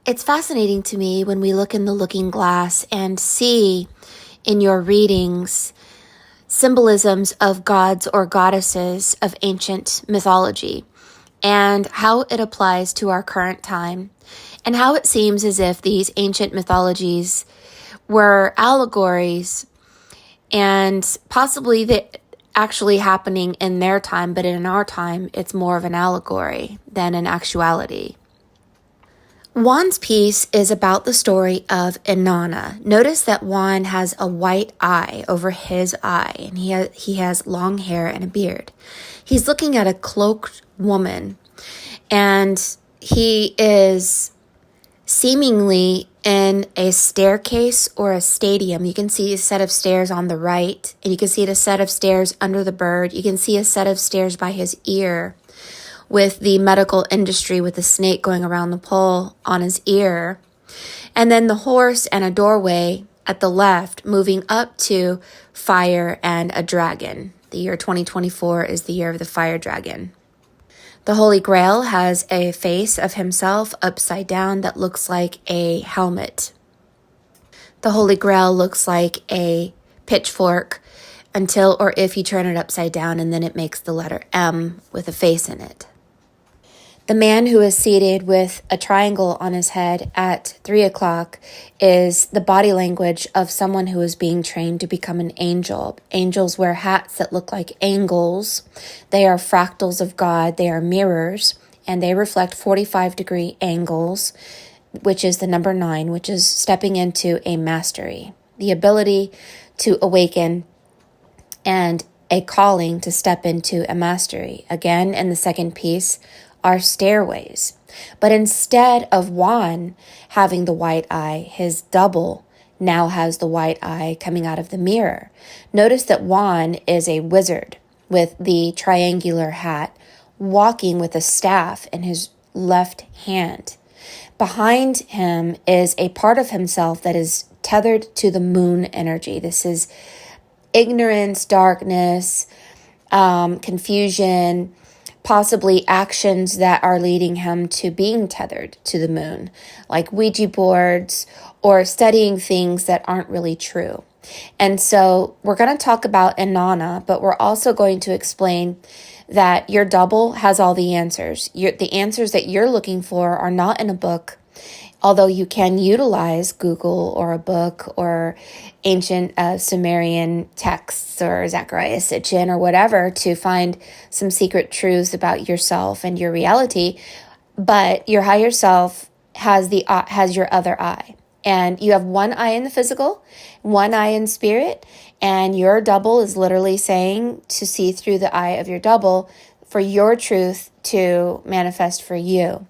It's fascinating to me when we look in the looking glass and see in your readings symbolisms of gods or goddesses of ancient mythology and how it applies to our current time, and how it seems as if these ancient mythologies were allegories and possibly actually happening in their time, but in our time, it's more of an allegory than an actuality. Juan's piece is about the story of Inanna. Notice that Juan has a white eye over his eye, and he has long hair and a beard. He's looking at a cloaked woman, and he is seemingly in a staircase or a stadium. You can see a set of stairs on the right, and you can see a set of stairs under the bird. You can see a set of stairs by his ear, with the medical industry with the snake going around the pole on his ear. And then the horse and a doorway at the left moving up to fire and a dragon. The year 2024 is the year of the fire dragon. The Holy Grail has a face of himself upside down that looks like a helmet. The Holy Grail looks like a pitchfork until or if you turn it upside down, and then it makes the letter M with a face in it. The man who is seated with a triangle on his head at 3 o'clock is the body language of someone who is being trained to become an angel. Angels wear hats that look like angles. They are fractals of God. They are mirrors, and they reflect 45-degree angles, which is the number 9, which is stepping into a mastery, the ability to awaken and a calling to step into a mastery. Again, in the second piece, are stairways. But instead of Juan having the white eye, his double now has the white eye coming out of the mirror. Notice that Juan is a wizard with the triangular hat, walking with a staff in his left hand. Behind him is a part of himself that is tethered to the moon energy. This is ignorance, darkness, confusion, possibly actions that are leading him to being tethered to the moon, like Ouija boards or studying things that aren't really true. And so we're going to talk about Inanna, but we're also going to explain that your double has all the answers. The answers that you're looking for are not in a book, although you can utilize Google or a book or ancient Sumerian texts or Zechariah Sitchin or whatever to find some secret truths about yourself and your reality. But your higher self has your other eye. And you have one eye in the physical, one eye in spirit, and your double is literally saying to see through the eye of your double for your truth to manifest for you.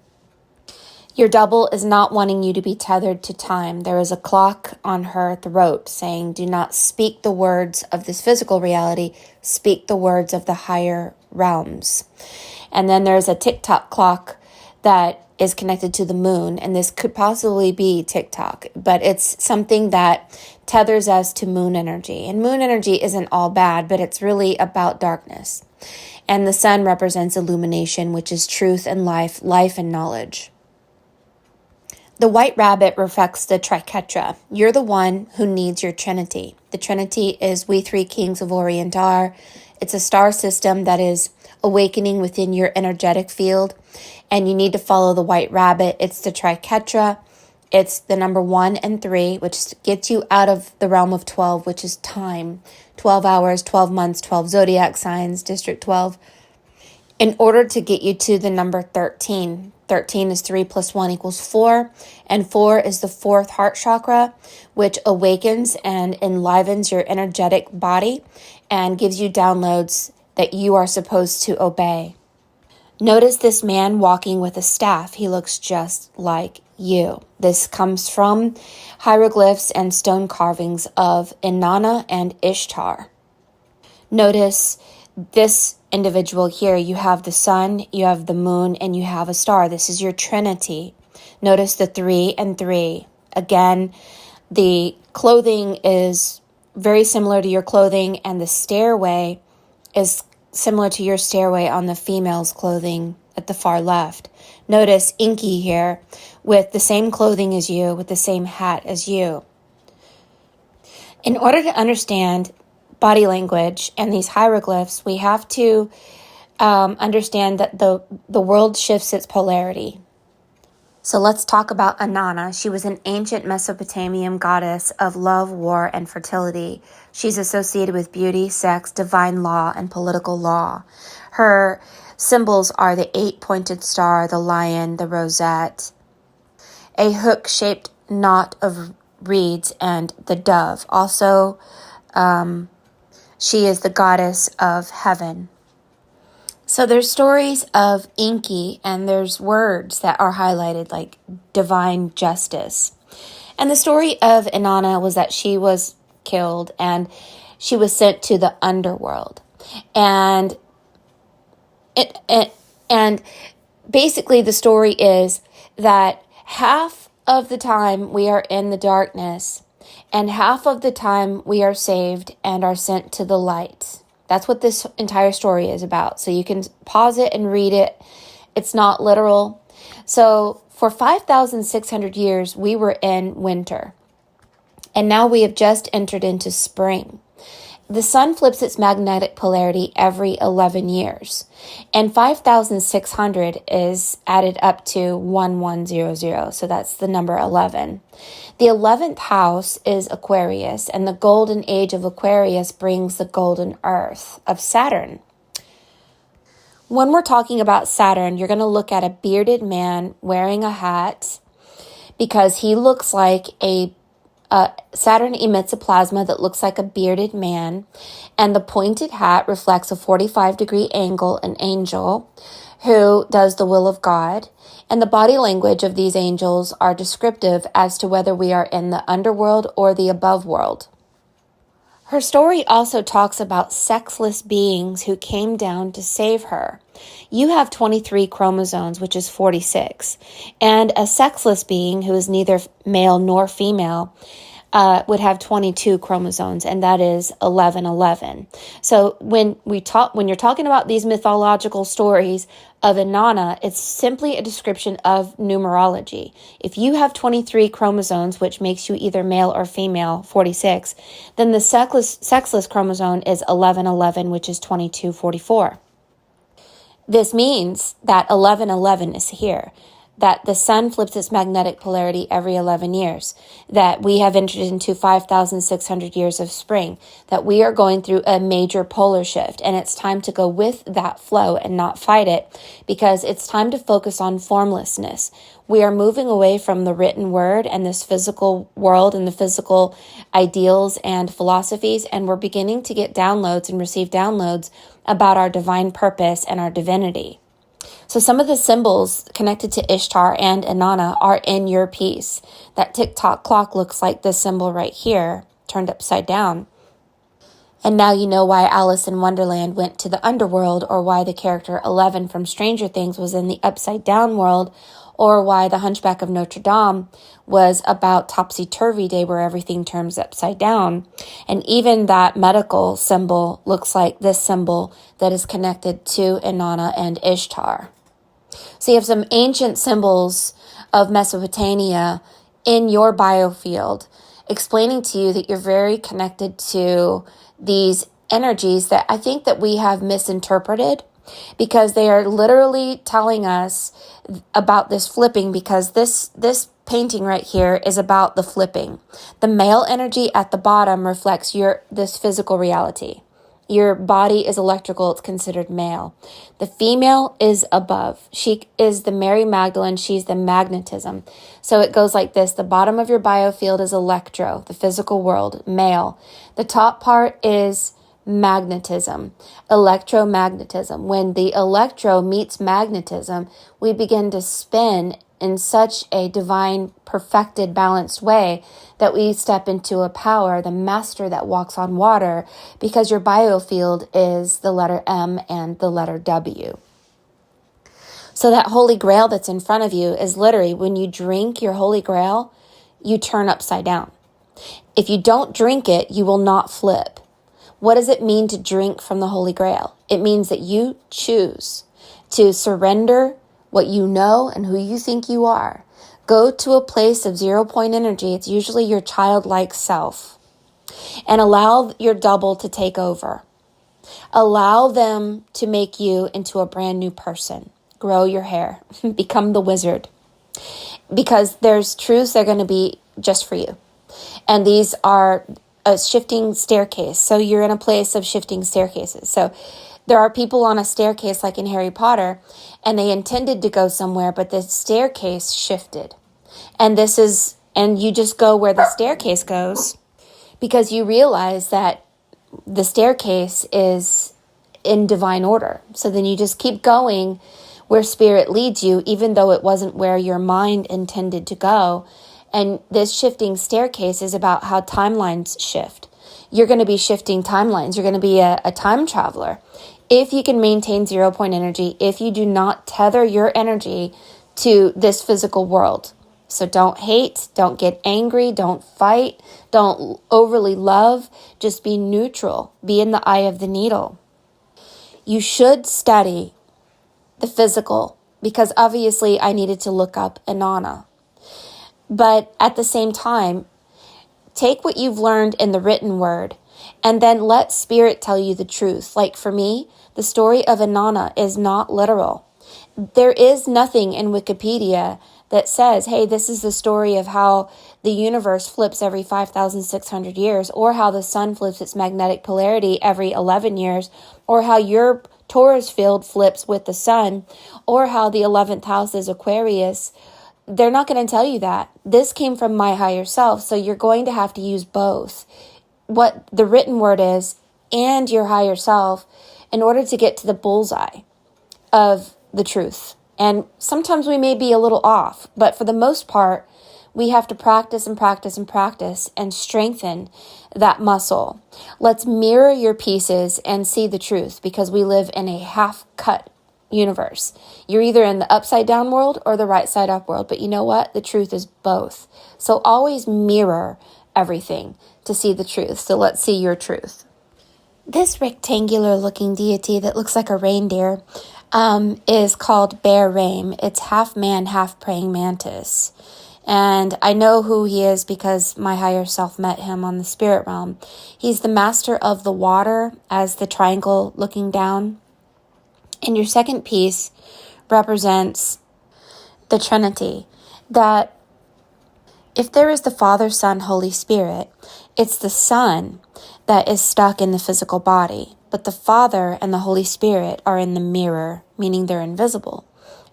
Your double is not wanting you to be tethered to time. There is a clock on her throat saying, do not speak the words of this physical reality, speak the words of the higher realms. And then there's a tick-tock clock that is connected to the moon, and this could possibly be TikTok, but it's something that tethers us to moon energy. And moon energy isn't all bad, but it's really about darkness. And the sun represents illumination, which is truth and life and knowledge. The white rabbit reflects the triquetra. You're the one who needs your trinity. The trinity is we three kings of Orient are. It's a star system that is awakening within your energetic field, and you need to follow the white rabbit. It's the triquetra. It's the number 1 and 3, which gets you out of the realm of 12, which is time. 12 hours, 12 months, 12 zodiac signs, District 12. In order to get you to the number 13. 13 is 3 plus 1 equals 4, and 4 is the 4th heart chakra, which awakens and enlivens your energetic body and gives you downloads that you are supposed to obey. Notice this man walking with a staff. He looks just like you. This comes from hieroglyphs and stone carvings of Inanna and Ishtar. Notice this individual here. You have the sun, you have the moon, and you have a star. This is your trinity. Notice the 3 and 3. Again, the clothing is very similar to your clothing, and the stairway is similar to your stairway on the female's clothing at the far left. Notice Inky here with the same clothing as you, with the same hat as you. In order to understand body language and these hieroglyphs, we have to understand that the world shifts its polarity. So let's talk about Inanna. She was an ancient Mesopotamian goddess of love, war, and fertility. She's associated with beauty, sex, divine law, and political law. Her symbols are the 8-pointed star, the lion, the rosette, a hook-shaped knot of reeds, and the dove. Also, she is the goddess of heaven. So there's stories of Enki, and there's words that are highlighted like divine justice. And the story of Inanna was that she was killed and she was sent to the underworld. And and basically the story is that half of the time we are in the darkness and half of the time we are saved and are sent to the light. That's what this entire story is about. So you can pause it and read it. It's not literal. So for 5,600 years, we were in winter. And now we have just entered into spring. The sun flips its magnetic polarity every 11 years. And 5,600 is added up to 1100. So that's the number 11. The 11th house is Aquarius, and the golden age of Aquarius brings the golden earth of Saturn. When we're talking about Saturn, you're going to look at a bearded man wearing a hat because he looks like Saturn emits a plasma that looks like a bearded man, and the pointed hat reflects a 45-degree angle, an angel who does the will of God, and the body language of these angels are descriptive as to whether we are in the underworld or the above world. Her story also talks about sexless beings who came down to save her. You have 23 chromosomes, which is 46, and a sexless being who is neither male nor female would have 22 chromosomes, and that is 1111. So when you're talking about these mythological stories of Inanna, it's simply a description of numerology. If you have 23 chromosomes, which makes you either male or female, 46, then the sexless chromosome is 1111, which is 2244. This means that 1111 is here, that the sun flips its magnetic polarity every 11 years, that we have entered into 5,600 years of spring, that we are going through a major polar shift, and it's time to go with that flow and not fight it, because it's time to focus on formlessness. We are moving away from the written word and this physical world and the physical ideals and philosophies, and we're beginning to get downloads and receive downloads about our divine purpose and our divinity. So some of the symbols connected to Ishtar and Inanna are in your piece. That tick-tock clock looks like this symbol right here, turned upside down. And now you know why Alice in Wonderland went to the underworld, or why the character 11 from Stranger Things was in the upside down world, or why the Hunchback of Notre Dame was about topsy-turvy day where everything turns upside down. And even that medical symbol looks like this symbol that is connected to Inanna and Ishtar. So you have some ancient symbols of Mesopotamia in your biofield, explaining to you that you're very connected to these energies that I think that we have misinterpreted, because they are literally telling us about this flipping, because this painting right here is about the flipping. The male energy at the bottom reflects this physical reality. Your body is electrical, it's considered male. The female is above. She is the Mary Magdalene, she's the magnetism. So it goes like this. The bottom of your biofield is electro, the physical world, male. The top part is magnetism, electromagnetism. When the electro meets magnetism, we begin to spin in such a divine, perfected, balanced way that we step into a power, the master that walks on water, because your biofield is the letter M and the letter W. So that Holy Grail that's in front of you is literally, when you drink your Holy Grail, you turn upside down. If you don't drink it, you will not flip. What does it mean to drink from the Holy Grail? It means that you choose to surrender what you know and who you think you are. Go to a place of 0 point energy. It's usually your childlike self. And allow your double to take over. Allow them to make you into a brand new person. Grow your hair. Become the wizard. Because there's truths that are going to be just for you. And these are a shifting staircase. So you're in a place of shifting staircases. So there are people on a staircase like in Harry Potter, and they intended to go somewhere, but the staircase shifted. And you just go where the staircase goes because you realize that the staircase is in divine order. So then you just keep going where spirit leads you, even though it wasn't where your mind intended to go. And this shifting staircase is about how timelines shift. You're going to be shifting timelines. You're going to be a time traveler. If you can maintain 0 point energy, if you do not tether your energy to this physical world. So don't hate, don't get angry, don't fight, don't overly love. Just be neutral. Be in the eye of the needle. You should study the physical because obviously I needed to look up Inanna. But at the same time, take what you've learned in the written word and then let spirit tell you the truth. Like for me, the story of Inanna is not literal. There is nothing in Wikipedia that says, hey, this is the story of how the universe flips every 5,600 years, or how the sun flips its magnetic polarity every 11 years, or how your Taurus field flips with the sun, or how the 11th house is Aquarius. They're not going to tell you that. This came from my higher self, so you're going to have to use both what the written word is and your higher self in order to get to the bullseye of the truth. And sometimes we may be a little off, but for the most part, we have to practice and practice and practice and strengthen that muscle. Let's mirror your pieces and see the truth, because we live in a half-cut universe. You're either in the upside down world or the right side up world, but you know what? The truth is both. So always mirror everything to see the truth. So let's see your truth. This rectangular looking deity that looks like a reindeer is called Bear Rame. It's half man, half praying mantis. And I know who he is because my higher self met him on the spirit realm. He's the master of the water as the triangle looking down. And your second piece represents the Trinity. That if there is the Father, Son, Holy Spirit, it's the Son that is stuck in the physical body. But the Father and the Holy Spirit are in the mirror, meaning they're invisible.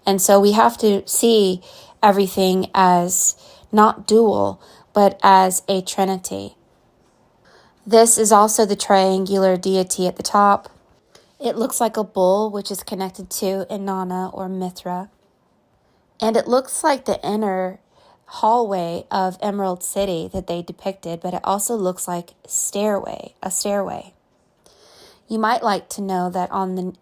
And so we have to see everything as not dual, but as a Trinity. This is also the triangular deity at the top. It looks like a bull, which is connected to Inanna or Mithra. And it looks like the inner hallway of Emerald City that they depicted, but it also looks like a stairway. You might like to know that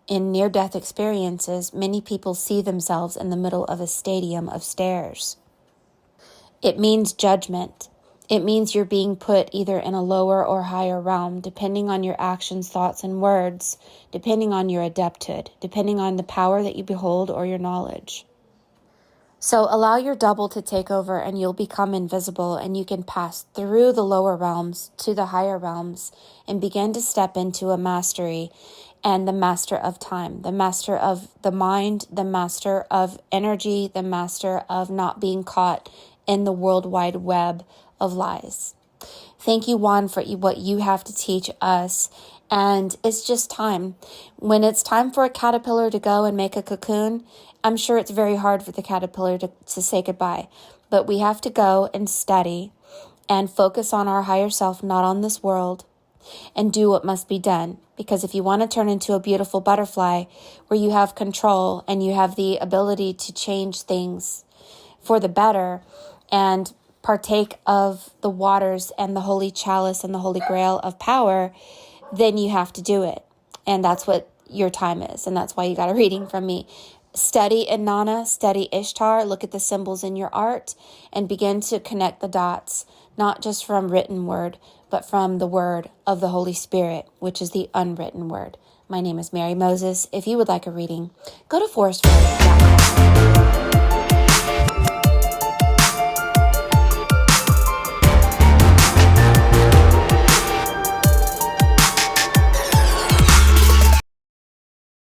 in near-death experiences, many people see themselves in the middle of a stadium of stairs. It means judgment. It means you're being put either in a lower or higher realm, depending on your actions, thoughts, and words, depending on your adepthood, depending on the power that you behold or your knowledge. So allow your double to take over and you'll become invisible, and you can pass through the lower realms to the higher realms and begin to step into a mastery and the master of time, the master of the mind, the master of energy, the master of not being caught in the world wide web of lies. Thank you, Juan, for what you have to teach us. And it's just time. When it's time for a caterpillar to go and make a cocoon, I'm sure it's very hard for the caterpillar to say goodbye. But we have to go and study and focus on our higher self, not on this world, and do what must be done. Because if you want to turn into a beautiful butterfly where you have control and you have the ability to change things for the better and partake of the waters and the holy chalice and the holy grail of power, then you have to do it. And that's what your time is. And that's why you got a reading from me. Study Inanna, study Ishtar, look at the symbols in your art, and begin to connect the dots, not just from written word, but from the word of the Holy Spirit, which is the unwritten word. My name is Mary Moses. If you would like a reading, go to forestword.com.